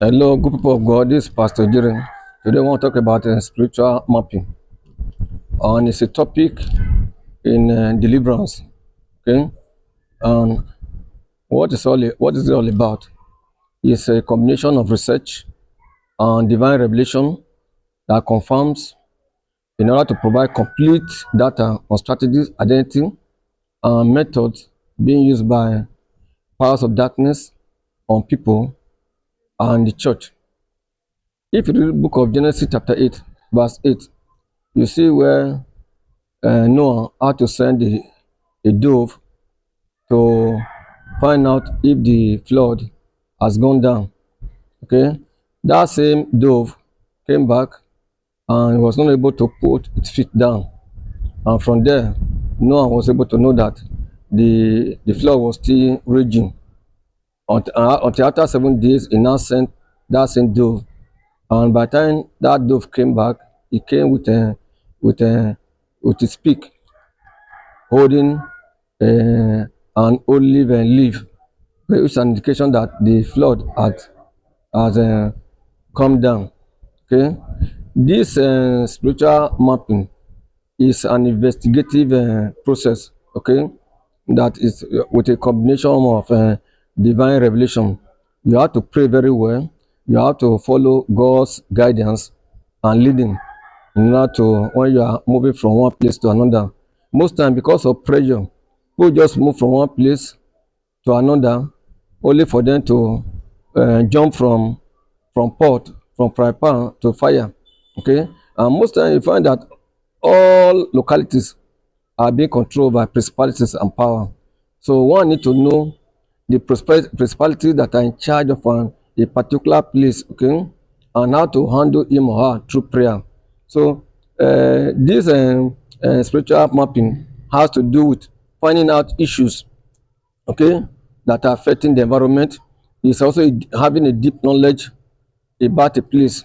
Hello, good people of God. This is Pastor Jerry. Today, I want to talk about spiritual mapping, and it's a topic in deliverance. Okay, and what is it all about? It's a combination of research and divine revelation that confirms in order to provide complete data on strategies, identity, and methods being used by powers of darkness on people and the church. If you read the book of Genesis, chapter 8, verse 8, you see where Noah had to send a dove to find out if the flood has gone down. Okay, that same dove came back and was not able to put its feet down, and from there, Noah was able to know that the flood was still raging. Until after 7 days, he now sent that same dove, and by the time that dove came back, he came with a with his beak holding an olive leaf, which is an indication that the flood has come down. Okay, this spiritual mapping is an investigative process. Okay, that is with a combination of divine revelation. You have to pray very well. You have to follow God's guidance and leading in order to when you are moving from one place to another. Most time because of pressure, people just move from one place to another only for them to jump from pot from fry pan to fire. Okay, and most time you find that all localities are being controlled by principalities and power. So one need to know the principalities that are in charge of a particular place, okay, and how to handle him or her through prayer. So this spiritual mapping has to do with finding out issues, okay, that are affecting the environment. It's also having a deep knowledge about a place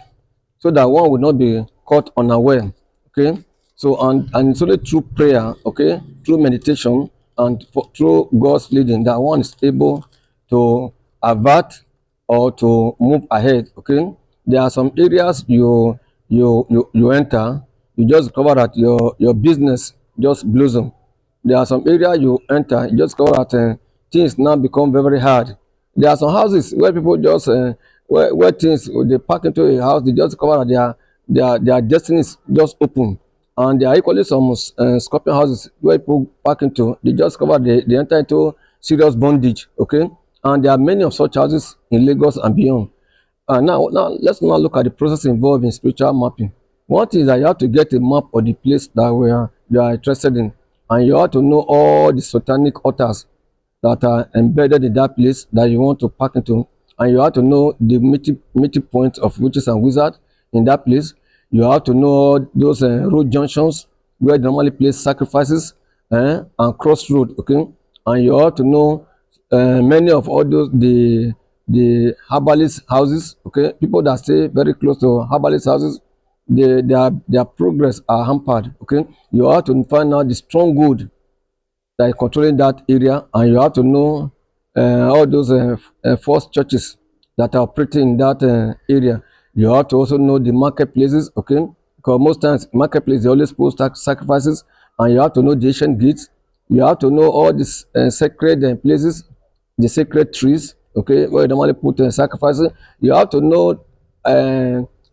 so that one will not be caught unaware. Okay, so and it's only through prayer, okay, through meditation and through God's leading that one is able to avert or to move ahead. Okay, there are some areas you enter, you just discover that your business just blossom. There are some area you enter, you just discover that things now become very hard. There are some houses where people just where things they pack into a house, they just discover that their destinies just open. And there are equally some scorpion houses where people pack into, they just discover they enter into serious bondage. Okay, and there are many of such houses in Lagos and beyond. Now let's now look at the process involved in spiritual mapping. One thing is that you have to get a map of the place that you are interested in, and you have to know all the satanic altars that are embedded in that place that you want to pack into, and you have to know the meeting points of witches and wizards in that place. You have to know those road junctions where they normally place sacrifices and crossroad. Okay, and you have to know many of all those the herbalist houses. Okay, people that stay very close to herbalist houses, their progress are hampered. Okay, you have to find out the stronghold that is controlling that area, and you have to know all those false churches that are operating in that area. You have to also know the marketplaces, okay, because most times marketplace they always post sacrifices, and you have to know the ancient gates. You have to know all these sacred places, the sacred trees, okay, where you normally put sacrifices. You have to know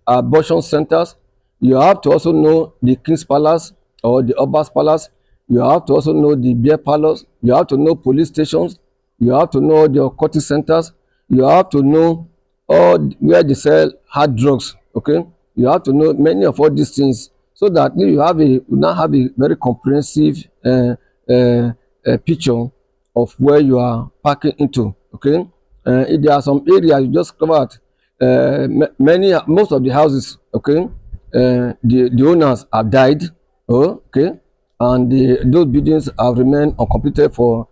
abortion centers. You have to also know the king's palace or the Oba's palace. You have to also know the beer parlors. You have to know police stations. You have to know the occultic centers. You have to know all where they sell hard drugs. Okay, you have to know many of all these things so that you now have a very comprehensive picture of where you are packing into. Okay, if there are some areas you just covered, most of the houses, okay, the owners have died. Oh, okay, and those buildings have remained uncompleted for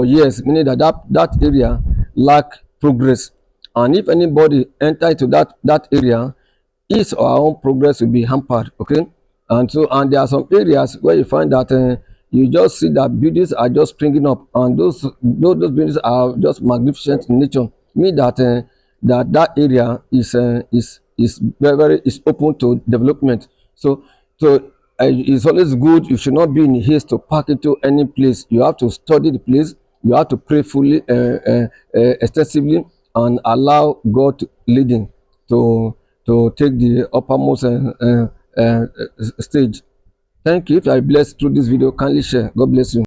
years, meaning that area lack progress. And if anybody enter into that area, his or her own progress will be hampered. Okay, and there are some areas where you find that you just see that buildings are just springing up, and those buildings are just magnificent in nature, mean that that that area is very, very is open to development. So it's always good. You should not be in haste to pack into any place. You have to study the place. You have to pray fully, extensively, and allow God to leading to take the uppermost stage. Thank you. If you are blessed through this video, kindly share. God bless you.